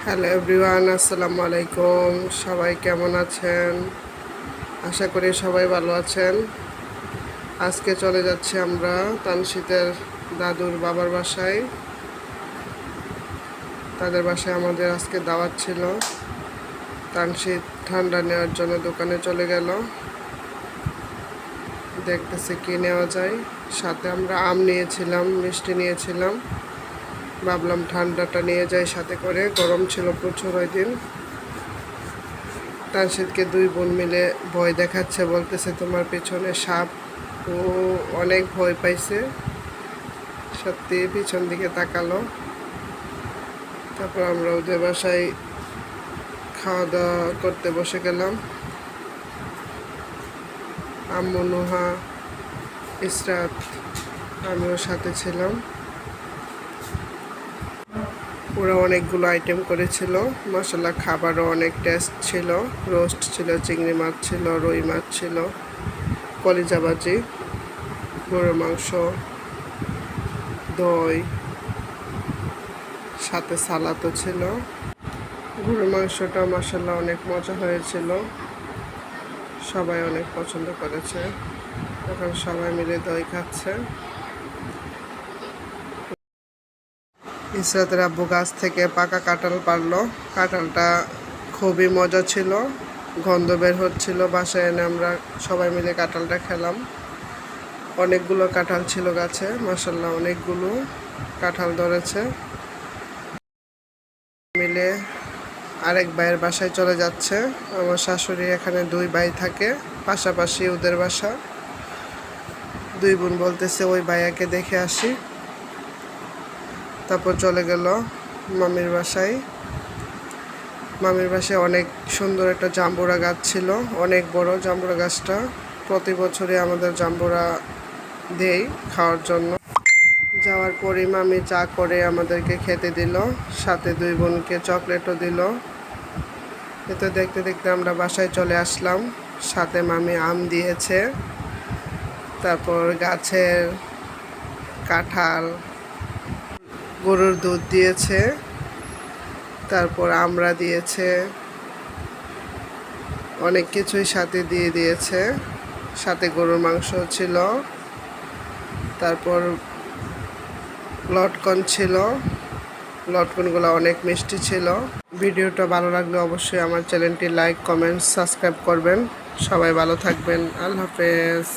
Hello everyone, আসসালামু আলাইকুম। সবাই কেমন আছেন? আশা করি সবাই ভালো আছেন। আজকে চলে যাচ্ছি আমরা তানশীতের দাদুর বাবার বাসায়। তাদের বাসায় আমাদের আজকে দাওয়াত ছিল। তানশীত ঠান্ডা নেওয়ার জন্য দোকানে চলে গেল, দেখতেছে কি নেওয়া যায়। সাথে আমরা আম নিয়েছিলাম, মিষ্টি নিয়েছিলাম। ভাবলাম ঠান্ডাটা নিয়ে যাই সাথে করে, গরম ছিল প্রচুর ওই দিন। তানশীদকে দুই বোন মিলে ভয় দেখাচ্ছে, বলতেছে তোমার পেছনে সাপ। ও অনেক ভয় পাইছে, সত্যি পিছন দিকে তাকালো। তারপর আমরা ওদের বাসায় খাওয়া দাওয়া করতে বসে গেলাম। আম্মু, নুহা, ইসরাত, আমিও সাথে ছিলাম। ওরা অনেকগুলো আইটেম করেছিল, মশলা খাবারও অনেক টেস্ট ছিল। রোস্ট ছিল, চিংড়ি মাছ ছিল, রুই মাছ ছিল, কলিজা ভাজি, গরুর মাংস, দই, সাথে সালাদও ছিল। গরুর মাংসটা মাশাআল্লাহ অনেক মজা হয়েছিল, সবাই অনেক পছন্দ করেছে। এখন সবাই মিলে দই খাচ্ছে। ইসরাতের আব্বু গাছ থেকে পাকা কাঁঠাল পারলো। কাঁঠালটা খুবই মজা ছিল, গন্ধ বের হচ্ছিল। বাসায় এনে আমরা সবাই মিলে কাঁঠালটা খেলাম। অনেকগুলো কাঁঠাল ছিল গাছে, মাশাআল্লাহ অনেকগুলো কাঁঠাল ধরেছে। মিলে আরেক ভাইয়ের বাসায় চলে যাচ্ছে। আমার শাশুড়ি এখানে দুই ভাই থাকে, পাশাপাশি ওদের বাসা। দুই বোন বলতেছে ওই ভাইয়াকে দেখে আসি। তারপর চলে গেল মামির বাসায়। মামির বাসায় অনেক সুন্দর একটা জাম্বুরা গাছ ছিল, অনেক বড় জাম্বুরা গাছটা। প্রতি বছরই আমাদের জাম্বুরা দেই খাওয়ার জন্য। যাওয়ার পরই মামি চা করে আমাদেরকে খেতে দিল, সাথে দুই বোনকে চকলেটও দিল। এতে দেখতে দেখতে আমরা বাসায় চলে আসলাম। সাথে মামি আম দিয়েছে, তারপর গাছের কাঁঠাল, গরুর দুধ দিয়েছে, তারপর আমরা দিয়েছে, অনেক কিছুই সাথে দিয়ে দিয়েছে। সাথে গরুর মাংস ছিল, তারপর লটকন ছিল। লটকনগুলো অনেক মিষ্টি ছিল। ভিডিওটা ভালো লাগলে অবশ্যই আমার চ্যানেলটি লাইক, কমেন্ট, সাবস্ক্রাইব করবেন। সবাই ভালো থাকবেন। আল্লাহ হাফেজ।